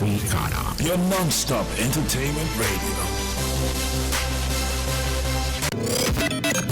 Africana, your non-stop entertainment radio.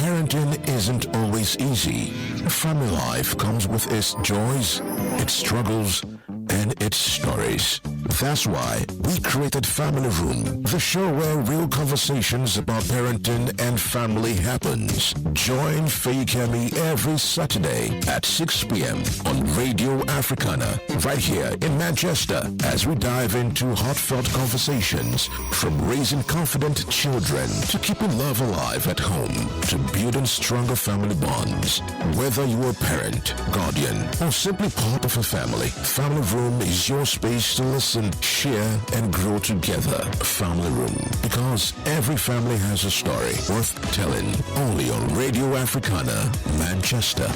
Parenting isn't always easy. Family life comes with its joys, its struggles, and its stories. That's why we created Family Room, the show where real conversations about parenting and family happens. Join Feyikemi every Saturday at 6 p.m. on Radio Africana, right here in Manchester, as we dive into heartfelt conversations from raising confident children to keeping love alive at home to building stronger family bonds. Whether you're a parent, guardian, or simply part of a family, Family Room is your space to listen, share, and grow together. Family Room, because every family has a story worth telling. Only on Radio Africana, Manchester.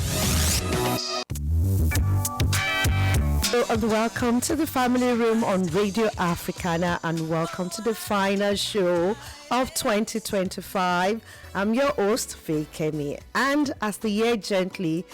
Hello and welcome to the Family Room on Radio Africana, and welcome to the final show of 2025. I'm your host, Feyikemi, and as the year gently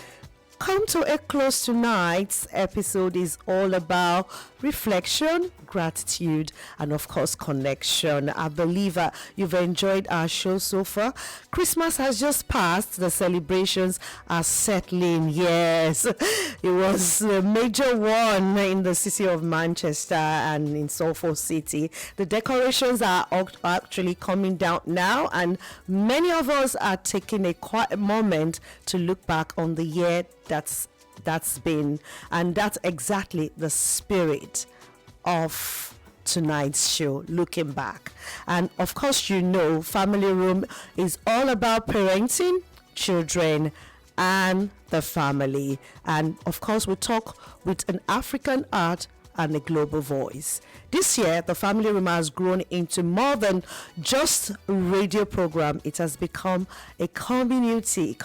come to a close, tonight's episode is all about reflection, gratitude, and of course connection. I believe you've enjoyed our show so far. Christmas has just passed. The celebrations are settling. Yes, it was a major one in the city of Manchester and in Suffolk City. The decorations are actually coming down now, and many of us are taking a quiet moment to look back on the year that's been, and that's exactly the spirit of tonight's show, looking back. And of course, Family Room is all about parenting, children, and the family. And of course, we talk with an African art and a global voice. This year, the Family Room has grown into more than just a radio program. It has become a community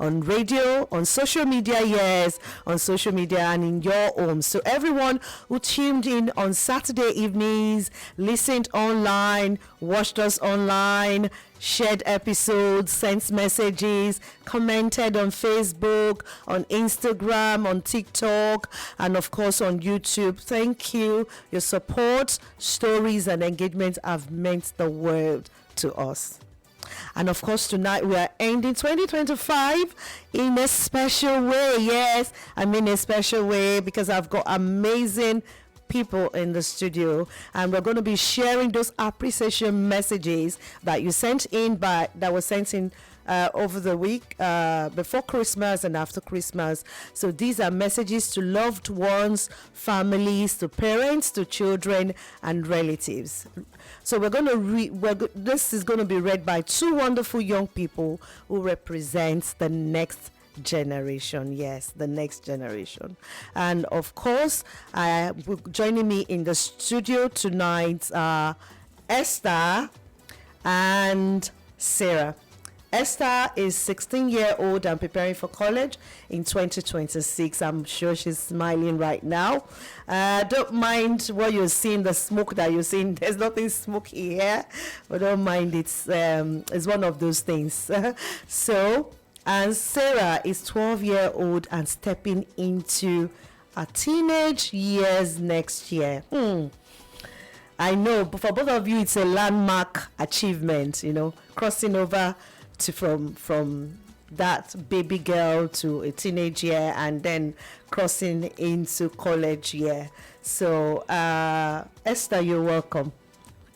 on radio, on social media, on social media and in your home. So everyone who tuned in on Saturday evenings, listened online, watched us online, shared episodes, sent messages, commented on Facebook, on Instagram, on TikTok, and of course on YouTube. Thank you. Your support, stories, and engagement have meant the world to us. And of course, tonight we are ending 2025 in a special way. Yes, I mean a special way because I've got amazing people in the studio, and we're going to be sharing those appreciation messages that you sent in over the week before Christmas and after Christmas. So these are messages to loved ones, families, to parents, to children and relatives. So we're going to this is going to be read by two wonderful young people who represent the next generation. Yes, the next generation. And of course, joining me in the studio tonight are Esther and Sarah. Esther is 16-year-old and preparing for college in 2026. I'm sure she's smiling right now. Don't mind what you're seeing, the smoke that you're seeing. There's nothing smoky here, but don't mind. It's one of those things. And Sarah is 12-year-old and stepping into her teenage years next year. I know, but for both of you, it's a landmark achievement, crossing over from that baby girl to a teenage year and then crossing into college year. So, Esther, you're welcome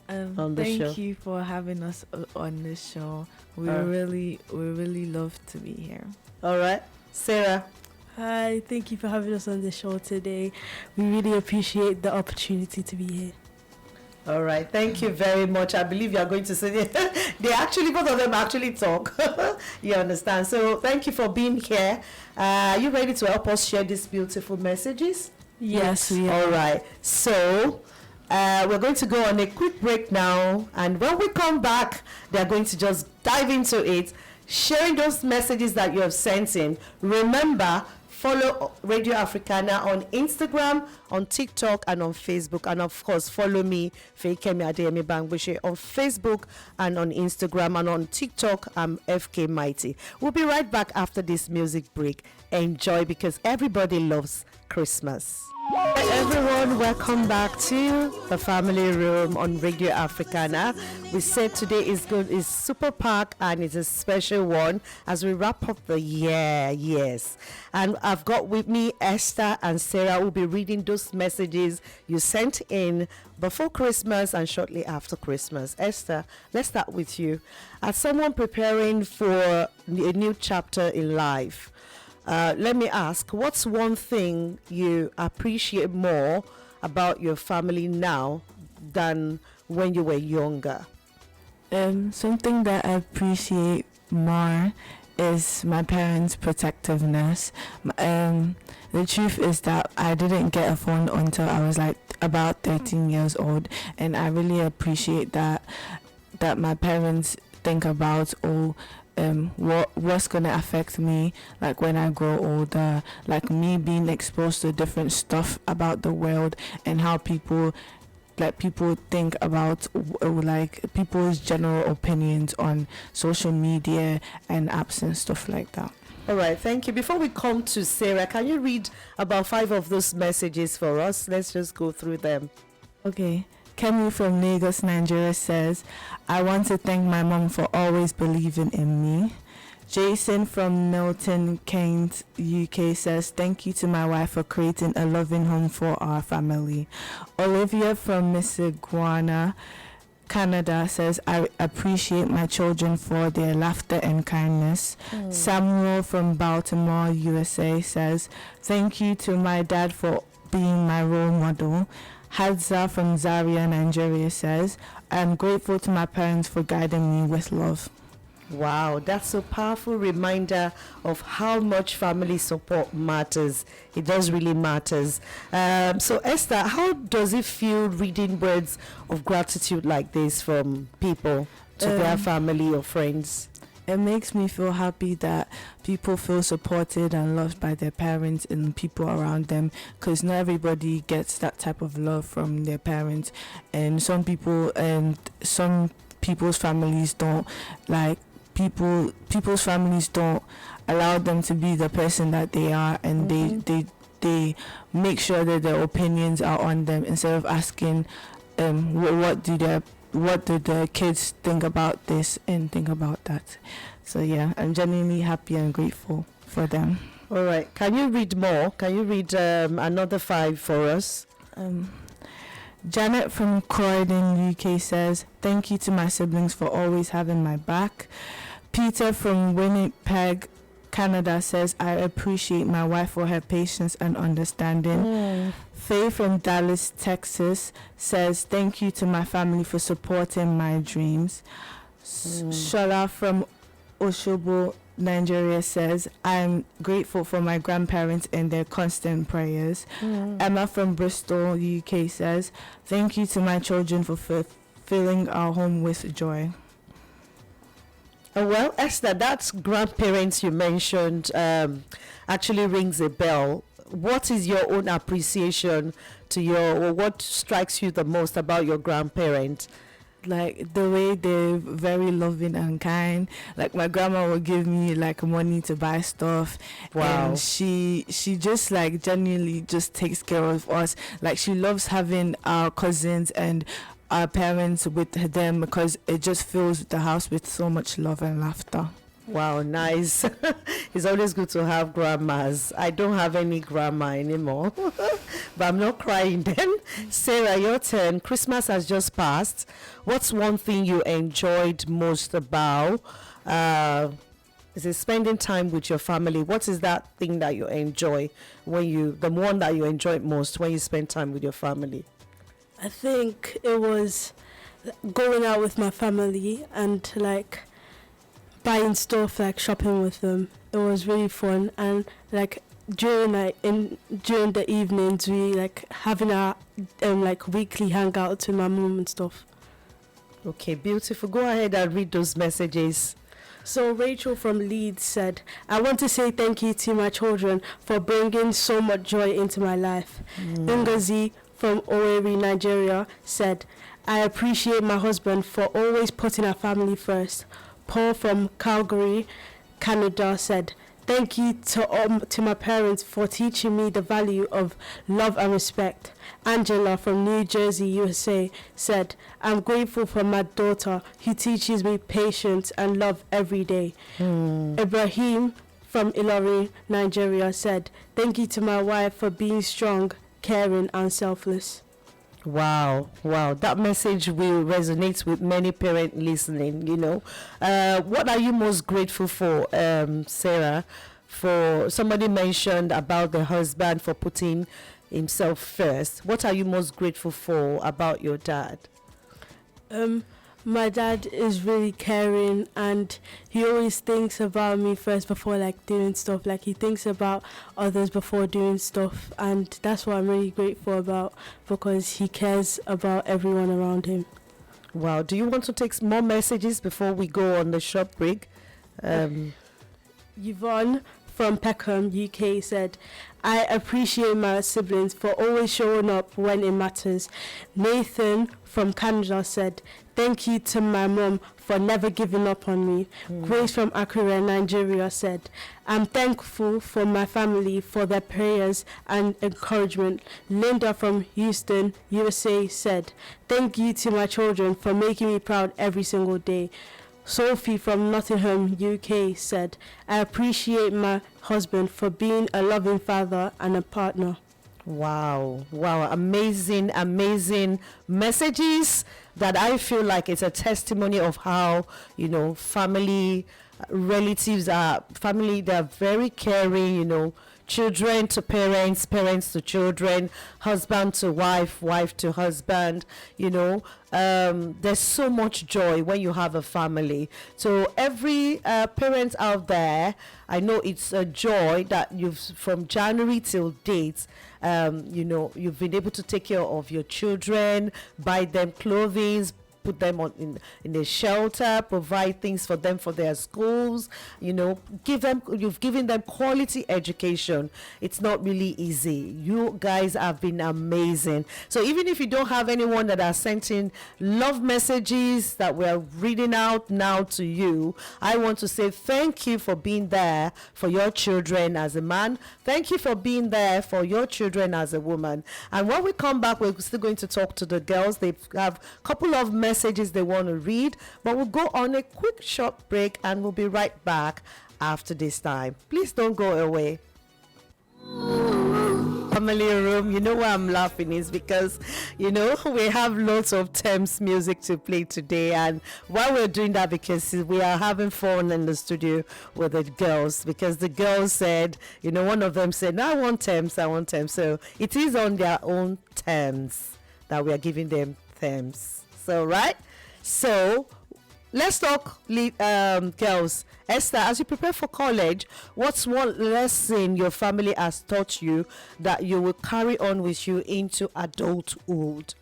on the show. Thank you for having us on this show. We really love to be here. All right, Sarah. Hi, thank you for having us on the show today. We really appreciate the opportunity to be here. All right, thank you very much. I believe you are going to say both of them actually talk. You understand? So thank you for being here. Are you ready to help us share these beautiful messages? Yes, we are. All right. So we're going to go on a quick break now, and when we come back, they're going to just dive into it, sharing those messages that you have sent in. Remember, follow Radio Africana on Instagram, on TikTok, and on Facebook. And of course, follow me, Feyikemi Adeyemi Bangbushe, on Facebook and on Instagram, and on TikTok, I'm FK Mighty. We'll be right back after this music break. Enjoy, because everybody loves Christmas. Everyone, welcome back to the family room on Radio Africana. We said today is good, is super packed, and it's a special one as we wrap up the year. Yes, and I've got with me Esther and Sarah who will be reading those messages you sent in before Christmas and shortly after Christmas. Esther, let's start with you. As someone preparing for a new chapter in life, let me ask, what's one thing you appreciate more about your family now than when you were younger? Something that I appreciate more is my parents' protectiveness. The truth is that I didn't get a phone until I was like about 13 years old, and I really appreciate that my parents think about what's gonna affect me, like when I grow older, like me being exposed to different stuff about the world and how people think about like people's general opinions on social media and apps and stuff like that. All right, thank you. Before we come to Sarah, can you read about 5 of those messages for us? Let's just go through them. Okay. Kemi from Lagos, Nigeria says, I want to thank my mom for always believing in me. Jason from Milton Keynes, UK says, thank you to my wife for creating a loving home for our family. Olivia from Mississauga, Canada says, I appreciate my children for their laughter and kindness. Samuel from Baltimore, USA says, thank you to my dad for being my role model. Hadza from Zaria, Nigeria says, I am grateful to my parents for guiding me with love. Wow, that's a powerful reminder of how much family support matters. It does really matters. So Esther, how does it feel reading words of gratitude like this from people to their family or friends? It makes me feel happy that people feel supported and loved by their parents and people around them, because not everybody gets that type of love from their parents, and some people's families don't, like people's families don't allow them to be the person that they are, and they make sure that their opinions are on them instead of asking what do the kids think about this and think about that. So yeah, I'm genuinely happy and grateful for them. All right, can you read more? Can you read another 5 for us? Janet from Croydon, UK says, thank you to my siblings for always having my back. Peter from Winnipeg, Canada says, I appreciate my wife for her patience and understanding. Faye from Dallas, Texas says, thank you to my family for supporting my dreams. Shola from Oshobo, Nigeria says, I'm grateful for my grandparents and their constant prayers. Emma from Bristol, UK says, thank you to my children for filling our home with joy. Well, Esther, that grandparents you mentioned actually rings a bell. What is your own appreciation or what strikes you the most about your grandparents? Like the way they're very loving and kind. Like my grandma would give me like money to buy stuff. Wow. And she just like genuinely just takes care of us. Like she loves having our cousins and our parents with them because it just fills the house with so much love and laughter. Wow, nice. It's always good to have grandmas. I don't have any grandma anymore, but I'm not crying then. Sarah, your turn. Christmas has just passed. What's one thing you enjoyed most about is it spending time with your family? What is that thing that you enjoy the one that you enjoy most when you spend time with your family? I think it was going out with my family and like buying stuff, like shopping with them. It was really fun, and like during the evenings we like having our like weekly hangouts with my mom and stuff. Okay, beautiful. Go ahead and read those messages. So Rachel from Leeds said, I want to say thank you to my children for bringing so much joy into my life. Ngozi from Owerri, Nigeria said, I appreciate my husband for always putting our family first. Paul from Calgary, Canada said, Thank you to my parents for teaching me the value of love and respect. Angela from New Jersey, USA said, I'm grateful for my daughter who teaches me patience and love every day. Ibrahim from Ilori, Nigeria said, thank you to my wife for being strong, caring and selfless. Wow, that message will resonate with many parents listening, what are you most grateful for, Sarah? For somebody mentioned about the husband for putting himself first. What are you most grateful for about your dad? My dad is really caring, and he always thinks about me first before doing stuff. He thinks about others before doing stuff, and that's what I'm really grateful about, because he cares about everyone around him. Wow. Do you want to take more messages before we go on the short break? Yvonne from Peckham, UK said, I appreciate my siblings for always showing up when it matters. Nathan from Canada said, thank you to my mom for never giving up on me. Grace from Accra, Nigeria said, I'm thankful for my family for their prayers and encouragement. Linda from Houston, USA said, thank you to my children for making me proud every single day. Sophie from Nottingham, UK said, I appreciate my husband for being a loving father and a partner. Wow, amazing messages that I feel like it's a testimony of how, family, relatives are, they're very caring, children to parents, parents to children, husband to wife, wife to husband, there's so much joy when you have a family. So every parent out there, I know it's a joy that you've, from January till date, you've been able to take care of your children, buy them clothing, put them in a shelter, provide things for them for their schools, you've given them quality education. It's not really easy. You guys have been amazing. So even if you don't have anyone that are sending love messages that we're reading out now to you, I want to say thank you for being there for your children as a man. Thank you for being there for your children as a woman. And when we come back, we're still going to talk to the girls. They have a couple of messages they want to read, but we'll go on a quick short break and we'll be right back after this time. Please don't go away. Family room, why I'm laughing is because we have lots of Thames music to play today, and while we're doing that, because we are having fun in the studio with the girls, because the girls said, one of them said, no, I want Thames, so it is on their own terms that we are giving them Thames. So right, so let's talk, girls. Esther, as you prepare for college, what's one lesson your family has taught you that you will carry on with you into adulthood?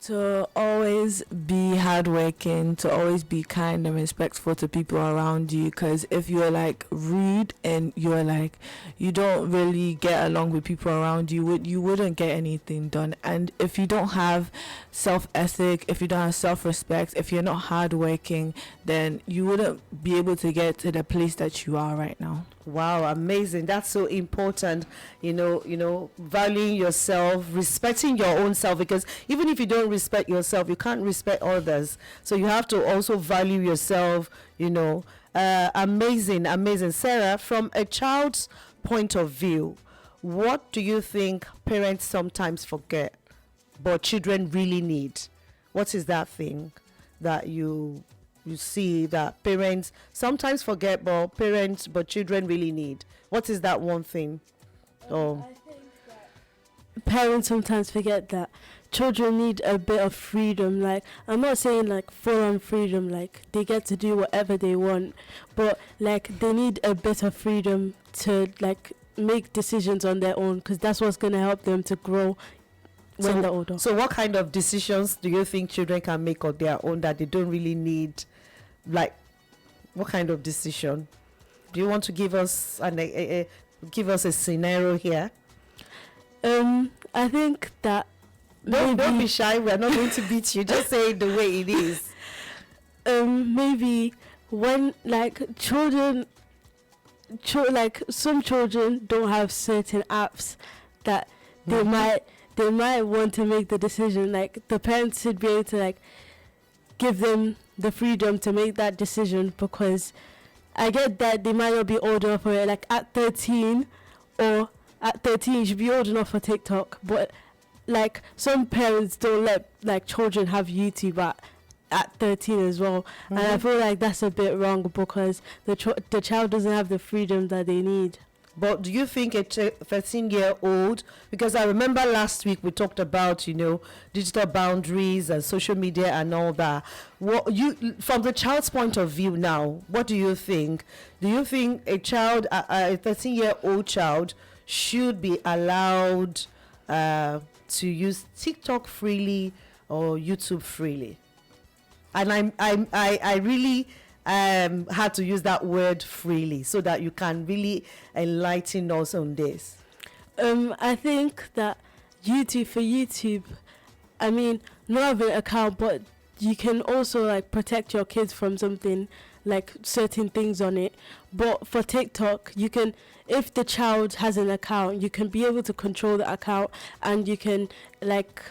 To always be hardworking, to always be kind and respectful to people around you. Because if you're rude and you're you don't really get along with people around you, you wouldn't get anything done. And if you don't have self-ethic, if you don't have self-respect, if you're not hardworking, then you wouldn't be able to get to the place that you are right now. Wow, amazing. That's so important, valuing yourself, respecting your own self, because even if you don't respect yourself, you can't respect others. So you have to also value yourself, amazing. Sarah, from a child's point of view, what do you think parents sometimes forget but children really need? What is that thing that you see that parents sometimes forget but children really need? What is that one thing? I think that parents sometimes forget that children need a bit of freedom. I'm not saying full-on freedom, they get to do whatever they want, but they need a bit of freedom to make decisions on their own, because that's what's going to help them to grow when they're older. So what kind of decisions do you think children can make on their own that they don't really need? What kind of decision? Do you want to give us a scenario here? I think that don't be shy. We're not going to beat you. Just say it the way it is. Maybe when children like some children don't have certain apps that they might want to make the decision. Like the parents should be able to like give them the freedom to make that decision, because I get that they might not be old enough for it. Like at 13 or at 13 you should be old enough for TikTok, but like some parents don't let like children have YouTube at 13 as well. And I feel like that's a bit wrong, because the child doesn't have the freedom that they need. But do you think a 13-year-old, because I remember last week we talked about, digital boundaries and social media and all that. From the child's point of view now, what do you think? Do you think a 13-year-old child should be allowed to use TikTok freely or YouTube freely? And I really had to use that word freely so that you can really enlighten us on this. I think that YouTube, I mean, not have an account, but you can also like protect your kids from something, like certain things on it. But for TikTok, you can, if the child has an account, you can be able to control the account, and you can like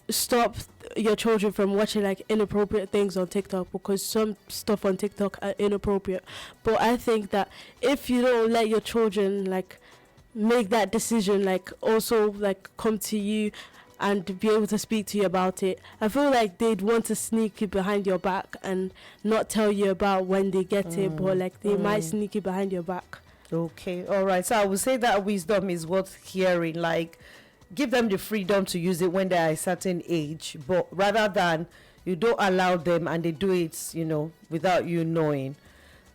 stop your children from watching like inappropriate things on TikTok, because some stuff on TikTok are inappropriate. But I think that if you don't let your children like make that decision, like also like come to you and be able to speak to you about it, I feel like they'd want to sneak it behind your back and not tell you about when they get it, but like they might sneak it behind your back. Okay, all right. So I would say that wisdom is worth hearing. Like, give them the freedom to use it when they're a certain age, but rather than you don't allow them and they do it, without you knowing.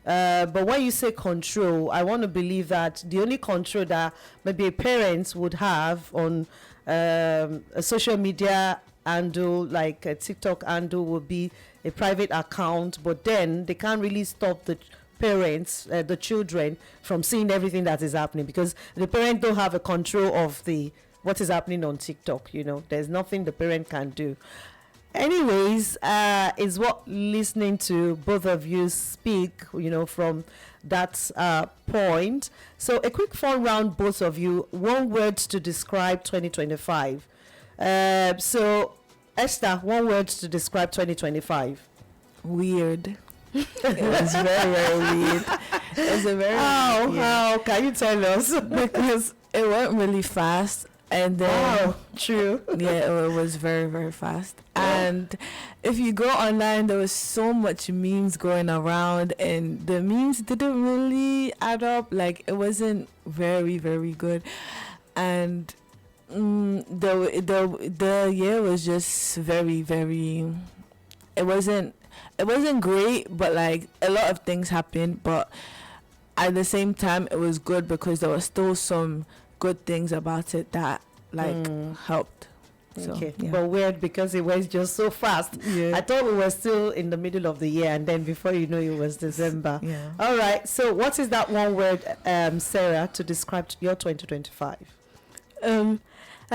But when you say control, I want to believe that the only control that maybe a parent would have on a social media handle, like a TikTok handle, would be a private account, but then they can't really stop the parents, the children, from seeing everything that is happening, because the parent don't have a control of what is happening on TikTok. There's nothing the parent can do. Anyways, is what listening to both of you speak, from that point. So a quick fun round, both of you. One word to describe 2025. So Esther, one word to describe 2025. Weird. It was very, very weird. It was a very How can you tell us? Because it went really fast. And then, true. Yeah, it was very, very fast. And if you go online, there was so much memes going around, and the memes didn't really add up. Like, it wasn't very, very good. And the year was just very, very. It wasn't great, but like a lot of things happened. But at the same time, it was good because there was still some good things about it that helped. So, okay, yeah. but weird because it was just so fast. Yeah. I thought we were still in the middle of the year, and then before you know it was December. Yeah. All right, so what is that one word, Sarah, to describe your 2025? I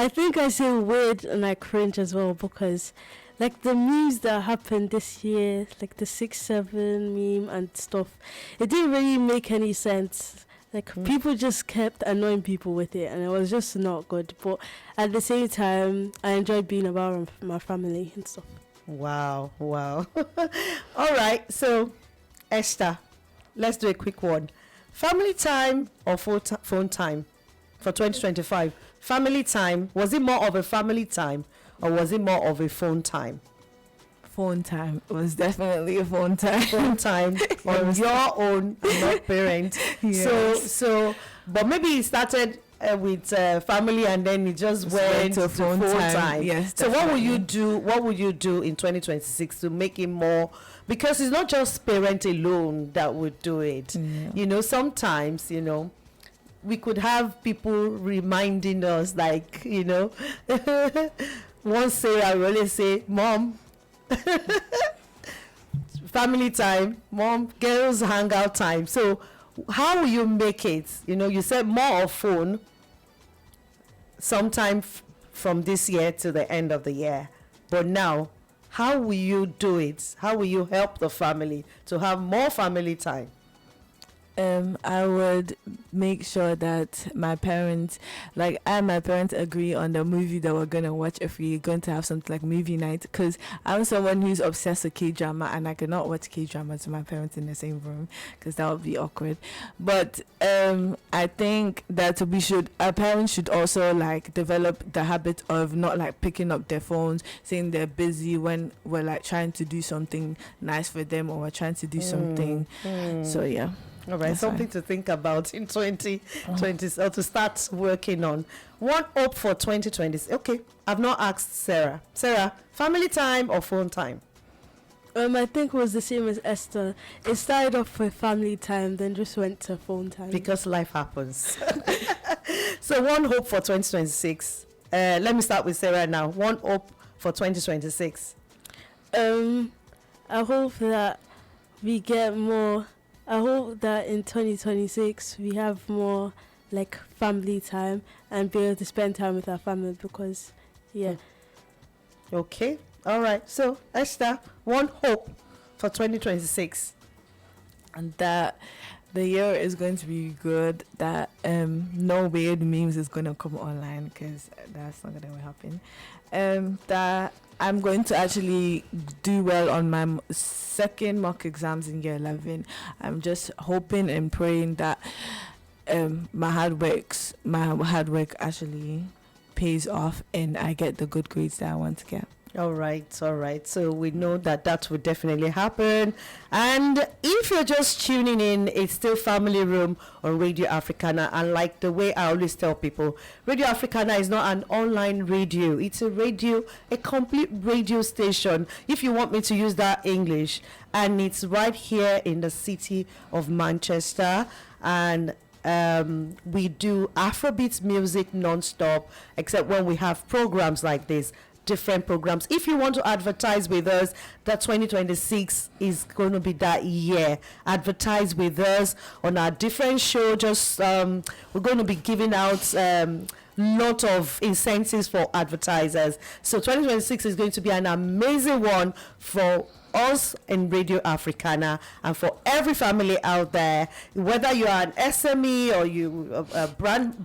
think I say weird and I cringe as well, because like the memes that happened this year, like the 6-7 meme and stuff, it didn't really make any sense. Like, people just kept annoying people with it, and it was just not good. But at the same time, I enjoyed being around my family and stuff. Wow. All right, so Esther, let's do a quick one. Family time or phone time for 2025? Family time, was it more of a family time or was it more of a phone time? Phone time. It was definitely a phone time. Phone time on your own, not parent. Yes. So, but maybe it started with family, and then it just went to phone time. Yes. So definitely. what would you do in 2026 to make it more? Because it's not just parent alone that would do it. Yeah. Sometimes we could have people reminding us, like once Sarah will always say, "Mom." Family time, mom, girls hangout time. So how will you make it? You said more of phone sometime from this year to the end of the year, but now how will you do it? How will you help the family to have more family time? I would make sure that my parents, like I and my parents, agree on the movie that we're gonna watch if we're going to have something like movie night. Because I'm someone who's obsessed with K-drama, and I cannot watch K-dramas with my parents in the same room because that would be awkward. But I think that our parents should also like develop the habit of not like picking up their phones, saying they're busy when we're like trying to do something nice for them, or we're trying to do something. So yeah. All right, That's something fine. to think about in 2020, or to start working on. One hope for 2020. Okay, I've not asked Sarah. Sarah, family time or phone time? I think it was the same as Esther. It started off with family time, then just went to phone time. Because life happens. So one hope for 2026. Let me start with Sarah now. One hope for 2026. I hope that we get more. I hope that in 2026 we have more like family time and be able to spend time with our family because, yeah. Okay, all right. So Esther, one hope for 2026. And that the year is going to be good, that no weird memes is going to come online, because that's not going to happen. That I'm going to actually do well on my second mock exams in year 11. I'm just hoping and praying that my hard work actually pays off and I get the good grades that I want to get. All right. So we know that will definitely happen. And if you're just tuning in, it's still Family Room on Radio Africana. And like the way I always tell people, Radio Africana is not an online radio. It's a complete radio station, if you want me to use that English. And it's right here in the city of Manchester. And we do Afrobeat music non-stop, except when we have programs like this. Different programs. If you want to advertise with us, that 2026 is going to be that year. Advertise with us on our different show. Just we're going to be giving out lot of incentives for advertisers. So 2026 is going to be an amazing one for us in Radio Africana and for every family out there, whether you are an SME or you a brand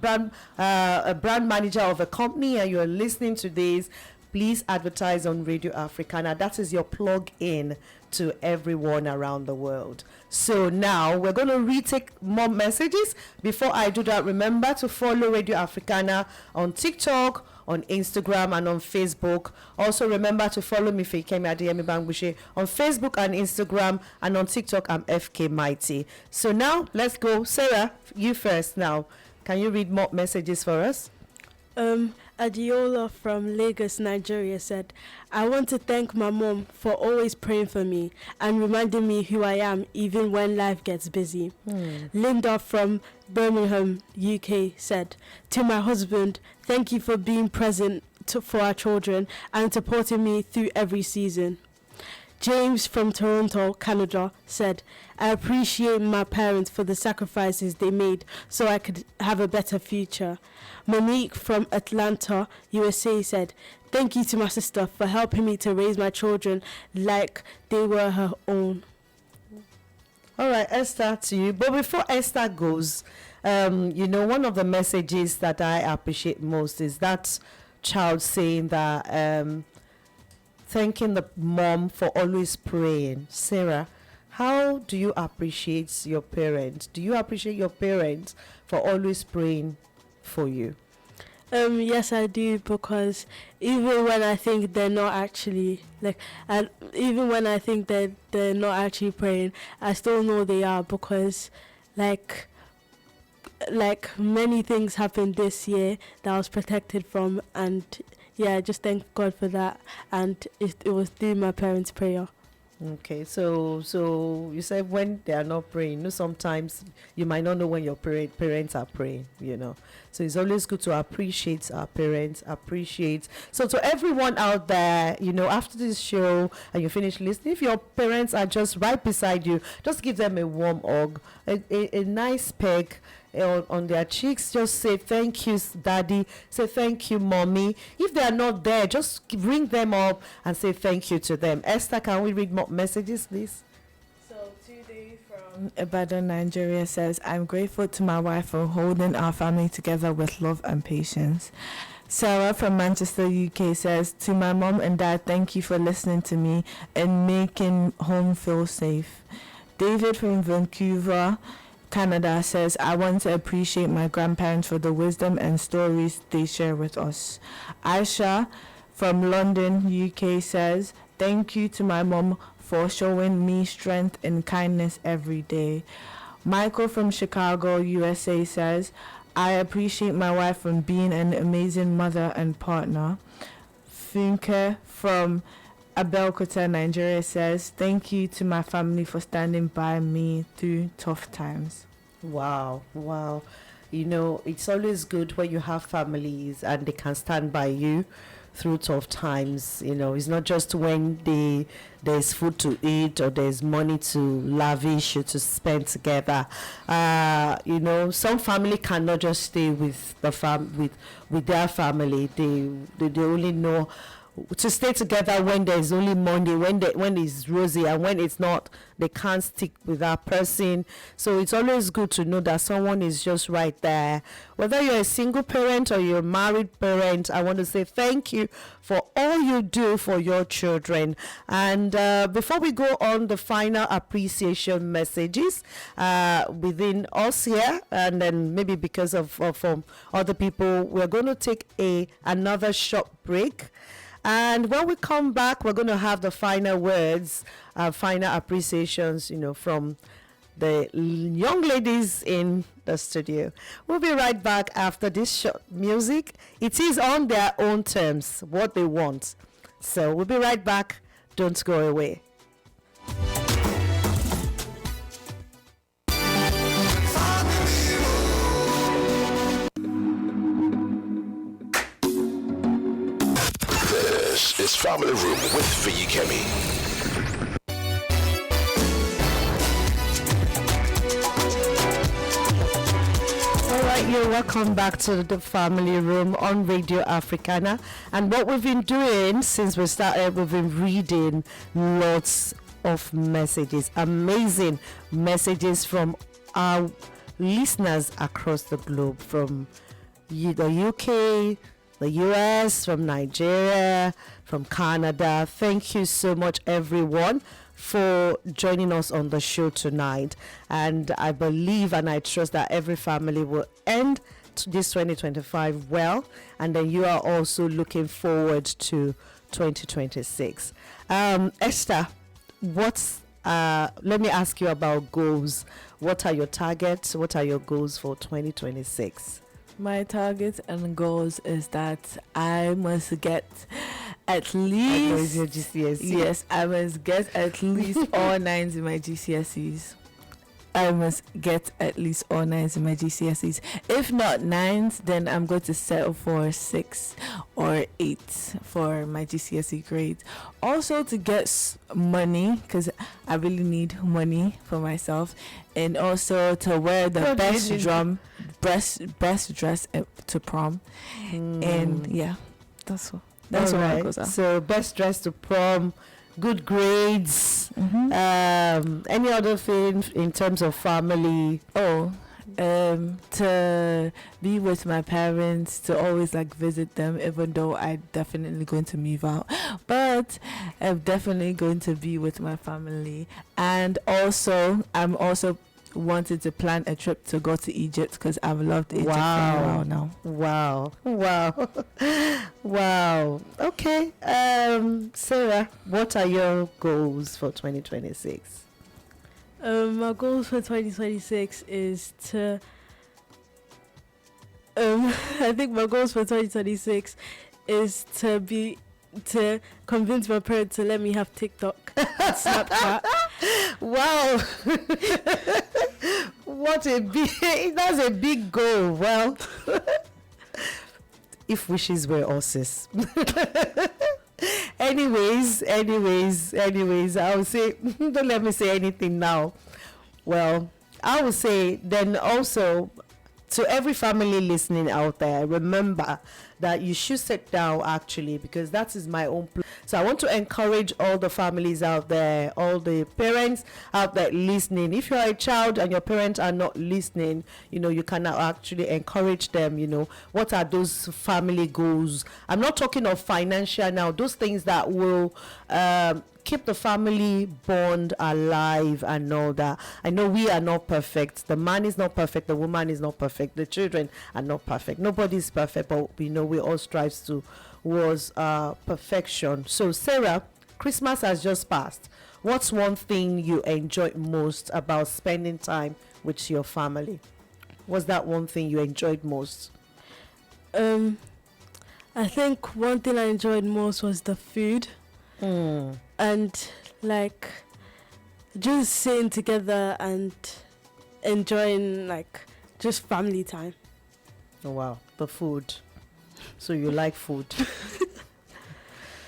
manager of a company and you're listening to this. Please advertise on Radio Africana. That is your plug in to everyone around the world. So now we're going to retake more messages. Before I do that, remember to follow Radio Africana on TikTok, on Instagram, and on Facebook. Also remember to follow me, Feyikemi Adeyemi Bangbushe, on Facebook and Instagram, and on TikTok I'm FK Mighty. So now let's go. Sarah, you first now. Can you read more messages for us? Adiola from Lagos, Nigeria said, I want to thank my mom for always praying for me and reminding me who I am even when life gets busy. Linda from Birmingham, UK said, to my husband, thank you for being present for our children and supporting me through every season. James from Toronto, Canada said, I appreciate my parents for the sacrifices they made so I could have a better future. Monique from Atlanta, USA said, thank you to my sister for helping me to raise my children like they were her own. All right, Esther, to you. But before Esther goes, one of the messages that I appreciate most is that child saying that thanking the mom for always praying. Sarah, how do you appreciate your parents? Do you appreciate your parents for always praying for you? Yes, I do, because even when I think they're not actually even when I think that they're not actually praying, I still know they are, because like many things happened this year that I was protected from, and yeah, I just thank God for that, and it was through my parents' prayer. Okay, so you said when they are not praying. Sometimes you might not know when your parents are praying, So it's always good to appreciate our parents, So to everyone out there, after this show and you finish listening, if your parents are just right beside you, just give them a warm hug, a nice peck on their cheeks. Just say thank you, daddy, say thank you, mommy. If they are not there, just ring them up and say thank you to them. Esther, can we read more messages, please? So today from Ibadan, Nigeria says, I'm grateful to my wife for holding our family together with love and patience. Sarah from Manchester, UK says, to my mom and dad, thank you for listening to me and making home feel safe. David from Vancouver, Canada says, I want to appreciate my grandparents for the wisdom and stories they share with us. Aisha from London, UK says, thank you to my mom for showing me strength and kindness every day. Michael from Chicago, USA says, I appreciate my wife for being an amazing mother and partner. Funke from Abeokuta, Nigeria says, thank you to my family for standing by me through tough times. Wow. You know, it's always good when you have families and they can stand by you through tough times. You know, it's not just when there's food to eat or there's money to lavish or to spend together. You know, some family cannot just stay with the with their family. They only know to stay together when there's only Monday, when it's rosy, and when it's not, they can't stick with that person. So it's always good to know that someone is just right there. Whether you're a single parent or you're a married parent, I want to say thank you for all you do for your children. And before we go on the final appreciation messages within us here, and then maybe because of from other people, we're going to take another short break. And when we come back, we're going to have the final words, final appreciations, you know, from the young ladies in the studio. We'll be right back after this short music. It is on their own terms, what they want. So we'll be right back. Don't go away. This is Family Room with Feyikemi. All right, you're welcome back to the Family Room on Radio Africana. And what we've been doing since we started, we've been reading lots of messages, amazing messages from our listeners across the globe, from the UK, the US, from Nigeria, from Canada. Thank you so much, everyone, for joining us on the show tonight. And I believe and I trust that every family will end this 2025 well, and then you are also looking forward to 2026. Esther, let me ask you about goals. What are your targets? What are your goals for 2026? My targets and goals is that I must get at least your GCSE. Yes, I must get at least all 9s in my GCSEs. I must get at least all 9s in my GCSEs. If not 9s, then I'm going to settle for 6 or 8 for my GCSE grades. Also to get money, because I really need money for myself, and also to wear the best dress to prom. And yeah, that's what. That's all what right. my goals are. So best dress to prom, good grades. Any other thing in terms of family? To be with my parents, to always like visit them, even though I'm definitely going to move out, but I'm definitely going to be with my family. And also I'm also wanted to plan a trip to go to Egypt, because I've loved Egypt for a while now. Wow. Okay. Sarah, what are your goals for 2026? My goals for 2026 is to I think my goals for 2026 is to convince my parents to let me have TikTok and Snapchat. Wow. That's a big goal. Well, if wishes were horses. anyways, I would say, don't let me say anything now. Well, I would say then also, to every family listening out there, remember that you should sit down actually, because that is my own so I want to encourage all the families out there, all the parents out there listening. If you're a child and your parents are not listening, you can now actually encourage them. What are those family goals? I'm not talking of financial now, those things that will keep the family bond alive and all that. I know we are not perfect. The man is not perfect. The woman is not perfect. The children are not perfect. Nobody is perfect, but we all strive towards perfection. So, Sarah, Christmas has just passed. What's one thing you enjoyed most about spending time with your family? What's that one thing you enjoyed most? I think one thing I enjoyed most was the food. And like just sitting together and enjoying like just family time. Oh wow, the food. So you like food.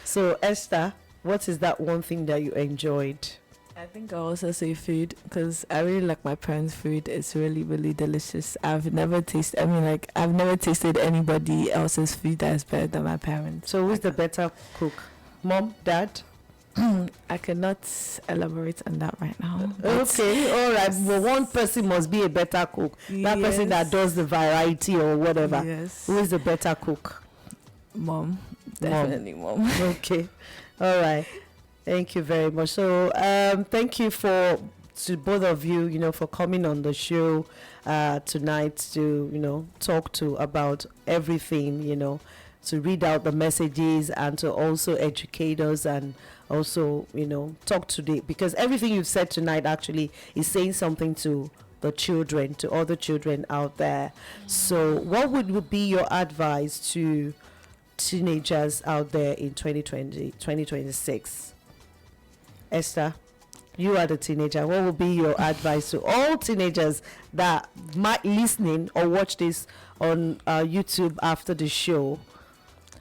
So Esther, what is that one thing that you enjoyed? I think I'll also say food, because I really like my parents' food. It's really, really delicious. I've never tasted anybody else's food that is better than my parents. So who's the better cook? Mom, dad? I cannot elaborate on that right now. Okay, all right. Well, one person must be a better cook. That person that does the variety or whatever. Yes. Who is the better cook? Mom. Definitely mom. Okay. All right. Thank you very much. So thank you to both of you, for coming on the show tonight to, talk about everything, to read out the messages and to also educate us and also, talk today, because everything you've said tonight actually is saying something to the children, to other children out there. So what would be your advice to teenagers out there in 2026? Esther, you are the teenager. What would be your advice to all teenagers that might listening or watch this on YouTube after the show?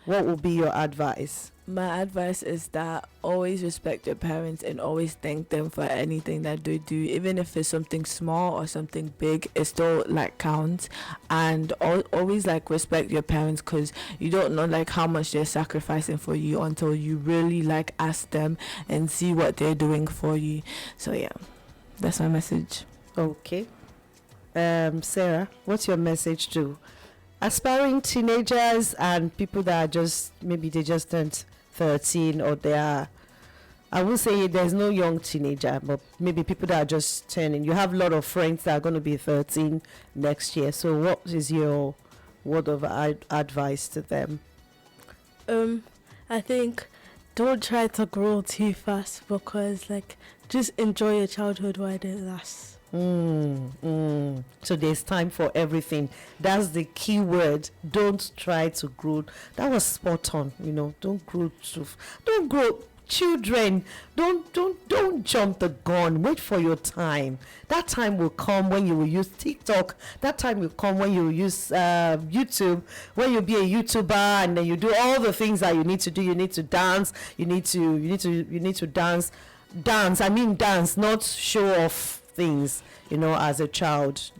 What would be your advice? My advice is that always respect your parents and always thank them for anything that they do, even if it's something small or something big. It still counts. And always respect your parents, because you don't know how much they're sacrificing for you until you really ask them and see what they're doing for you. So yeah, that's my message. Okay. Sarah, what's your message to aspiring teenagers and people that are maybe they just turned 13, or they are, I would say there's no young teenager, but maybe people that are just turning. You have a lot of friends that are going to be 13 next year. So what is your word of advice to them? I think don't try to grow too fast, because just enjoy your childhood while it lasts. So there's time for everything. That's the key word. Don't try to grow. That was spot on. Don't grow children. Don't jump the gun. Wait for your time. That time will come when you will use TikTok. That time will come when you will use YouTube, when you'll be a YouTuber and then you do all the things that you need to do. You need to dance. You need to dance. I mean dance, not show off things, as a child.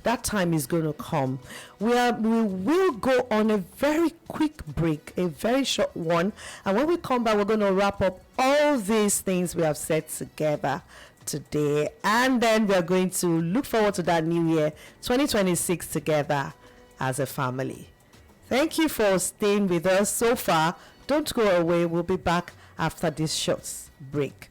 That time is going to come. We will go on a very quick break, a very short one, and when we come back, we're going to wrap up all these things we have said together today, and then we're going to look forward to that new year 2026 together as a family. Thank you for staying with us so far. Don't go away. We'll be back after this short break.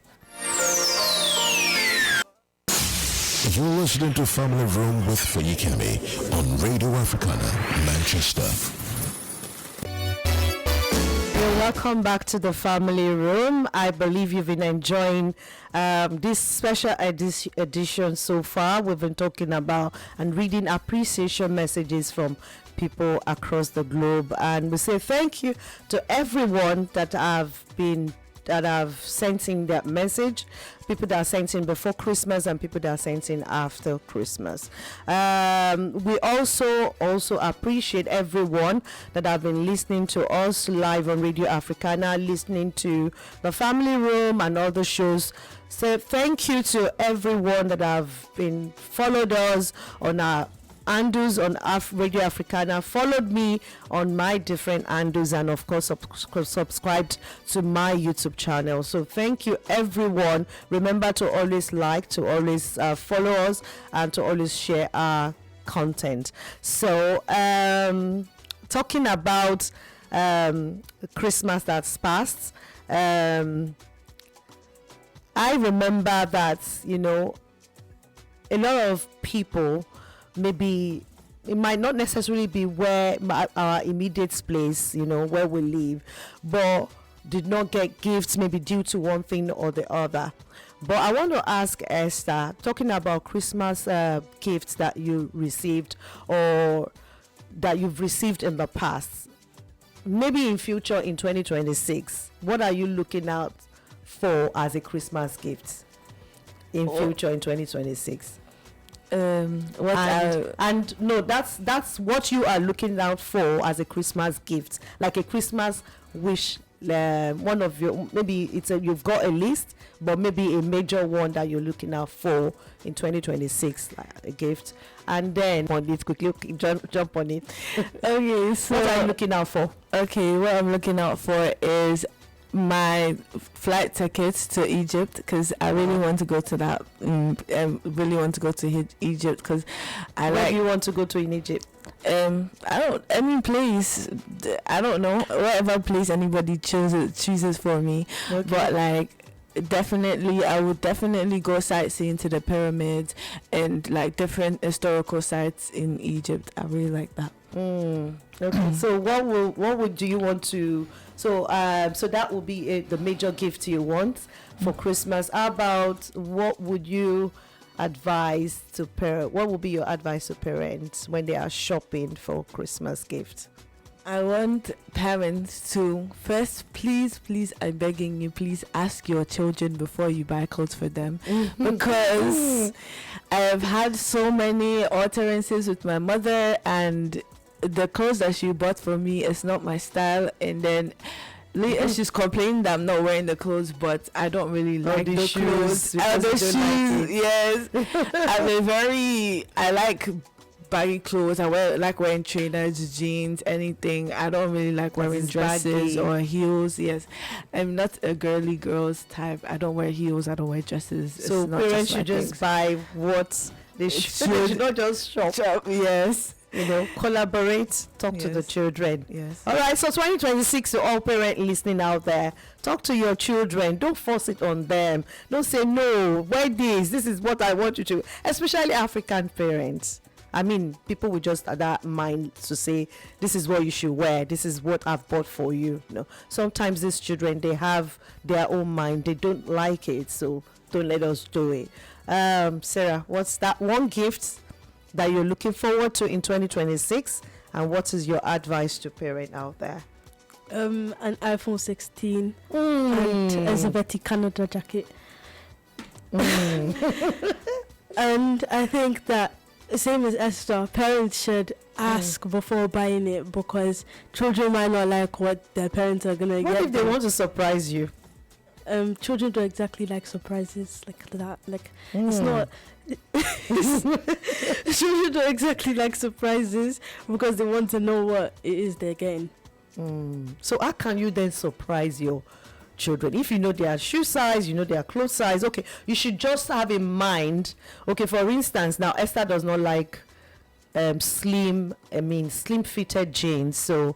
You're listening to Family Room with Feyikemi on Radio Africana, Manchester. Welcome back to the Family Room. I believe you've been enjoying this special edition so far. We've been talking about and reading appreciation messages from people across the globe, and we say thank you to everyone that have sent in that message, people that are sent in before Christmas and people that are sent in after Christmas. We also appreciate everyone that have been listening to us live on Radio Africana, listening to the Family Room and other shows. So thank you to everyone that have been followed us on our handles on Radio Africana, followed me on my different handles, and of course subscribed to my YouTube channel. So thank you everyone. Remember to always like, to always follow us, and to always share our content. So talking about Christmas that's passed, I remember that, you know, a lot of people, maybe it might not necessarily be where our immediate place, you know, where we live, but did not get gifts, maybe due to one thing or the other. But I want to ask Esther, talking about Christmas gifts that you received or that you've received in the past, maybe in future in 2026, what are you looking out for as a Christmas gift in future in 2026? And no, that's what you are looking out for as a Christmas gift, like a Christmas wish. One of your, maybe it's you've got a list, but maybe a major one that you're looking out for in 2026, like a gift. And then on it quickly, jump on it. Okay, so what are you looking out for? Okay, what I'm looking out for is my flight tickets to Egypt, because I really want to go to that. Really want to go to Egypt because Where do you want to go to in Egypt? Any place, I don't know, whatever place anybody chooses for me. Okay. But like, definitely, I would definitely go sightseeing to the pyramids and like different historical sites in Egypt. I really like that. Okay. So do you want to? So that will be the major gift you want for Christmas. How about what would you advise to parents? What would be your advice to parents when they are shopping for Christmas gifts? I want parents to first, please, I'm begging you, please ask your children before you buy clothes for them, because I have had so many utterances with my mother, and the clothes that she bought for me is not my style, and then later she's complaining that I'm not wearing the clothes, but I don't really like the shoes. The shoes, yes. I like baggy clothes. I like wearing trainers, jeans, anything. I don't really like wearing dresses baggy or heels. Yes, I'm not a girls type. I don't wear heels. I don't wear dresses. So parents should just buy what they should. They should not just shop. Yes. You know, collaborate, talk to the children. Yes. All right, so 2026 to all parents listening out there, talk to your children. Don't force it on them. Don't say, no, wear this. This is what I want you to. Especially African parents. I mean, people will just have that mind to say, this is what you should wear. This is what I've bought for you. You know, sometimes these children, they have their own mind. They don't like it, so don't let us do it. Sarah, what's that one gift that you're looking forward to in 2026, and what is your advice to parents out there? An iPhone 16 and a Zavetti Canada jacket. And I think that, same as Esther, parents should ask before buying it, because children might not like what their parents are gonna get. What if they want to surprise you? Children don't exactly like surprises like that. Like it's not. Children don't exactly like surprises because they want to know what it is they're getting. So how can you then surprise your children if you know their shoe size, you know their clothes size? Okay, you should just have in mind. Okay, for instance, now Esther does not like slim fitted jeans. So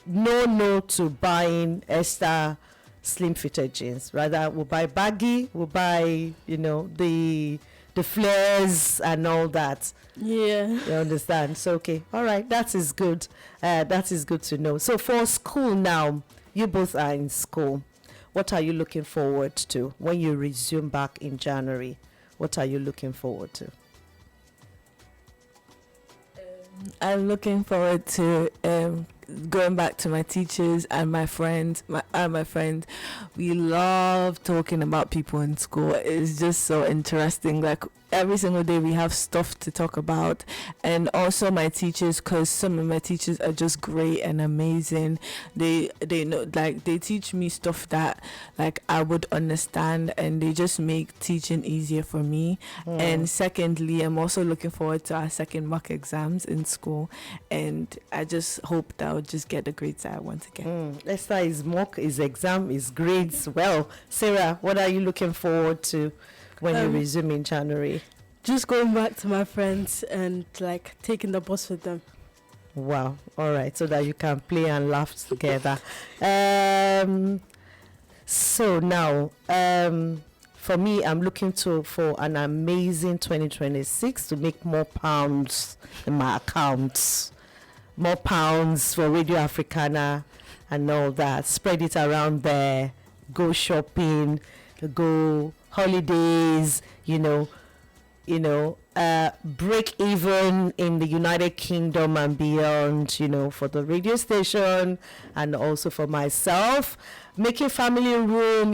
no to buying Esther slim fitted jeans. Rather, we'll buy baggy, we'll buy, you know, the flares and all that. Yeah, you understand? So okay, all right, that is good. That is good to know. So for school now, you both are in school. What are you looking forward to when you resume back in January? What are you looking forward to? I'm looking forward to going back to my teachers and my friends, we love talking about people in school. It's just so interesting. Like every single day we have stuff to talk about. And also my teachers, because some of my teachers are just great and amazing. They know, like, they teach me stuff that like I would understand, and they just make teaching easier for me. And secondly, I'm also looking forward to our second mock exams in school, and I just hope that I'll just get the grades that I want to get. Esther, is mock, is exam, is grades. Well, Sarah, what are you looking forward to when you resume in January? Just going back to my friends and like taking the bus with them. Wow. All right. So that you can play and laugh together. So now, for me, I'm looking for an amazing 2026 to make more pounds in my accounts. More pounds for Radio Africana and all that. Spread it around there. Go shopping. Go holidays. Break even in the United Kingdom and beyond, for the radio station and also for myself. Making family room,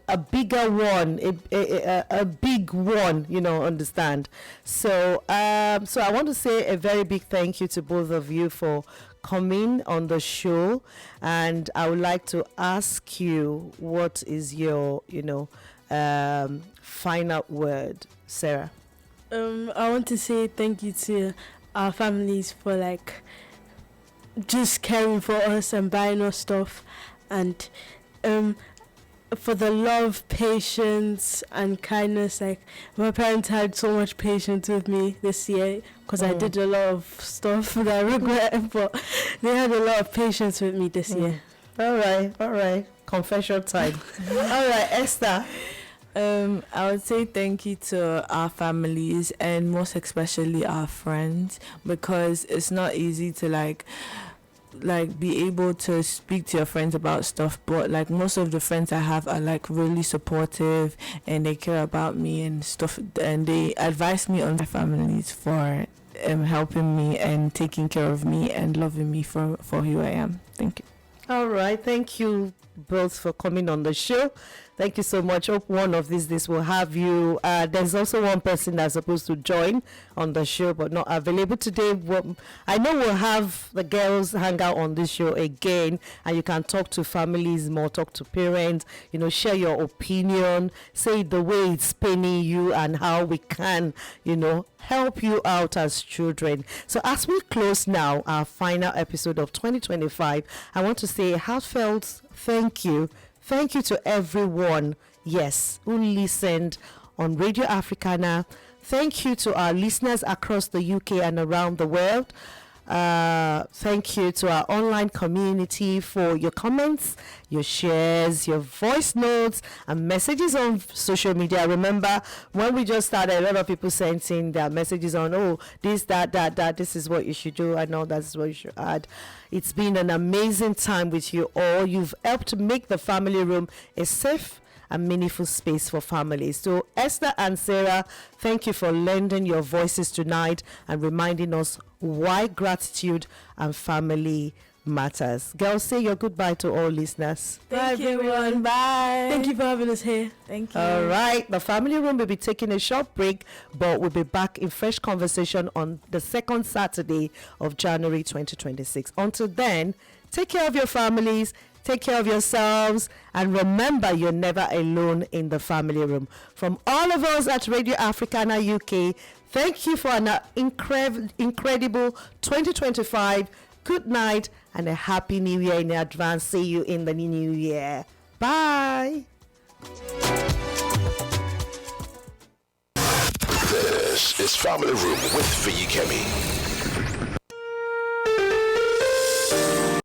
a bigger one, a big one, understand. So I want to say a very big thank you to both of you for coming on the show. And I would like to ask you, what is your, final word, Sarah? I want to say thank you to our families for like just caring for us and buying us stuff, and for the love, patience and kindness. Like my parents had so much patience with me this year because I did a lot of stuff that I regret, but they had a lot of patience with me this year. All right. Confession time. All right, Esther. I would say thank you to our families and most especially our friends, because it's not easy to like be able to speak to your friends about stuff, but like most of the friends I have are like really supportive and they care about me and stuff, and they advise me on my families for helping me and taking care of me and loving me for who I am. Thank you. All right, thank you both for coming on the show. Thank you so much. Hope one of these days will have you. There's also one person that's supposed to join on the show but not available today. I know we'll have the girls hang out on this show again, and you can talk to families more, talk to parents, share your opinion, say the way it's paining you and how we can, help you out as children. So as we close now our final episode of 2025, I want to say a heartfelt thank you. Thank you to everyone, who listened on Radio Africana. Thank you to our listeners across the UK and around the world. Thank you to our online community for your comments, your shares, your voice notes, and messages on social media. Remember, when we just started, a lot of people sent in their messages on, this, that, this is what you should do, and all that's what you should add. It's been an amazing time with you all. You've helped make the family room a safe and meaningful space for families. So Esther and Sarah, thank you for lending your voices tonight and reminding us why gratitude and family matters. Girls, say your goodbye to all listeners. Thank you, everyone. Bye. Thank you for having us here. Thank you. All right, the family room will be taking a short break, but we'll be back in fresh conversation on the second Saturday of January 2026. Until then, take care of your families, take care of yourselves, and remember, you're never alone in the family room. From all of us at Radio Africana UK, thank you for an incredible 2025. Good night and a happy new year in advance. See you in the new year. Bye. This is Family Room with Feyikemi.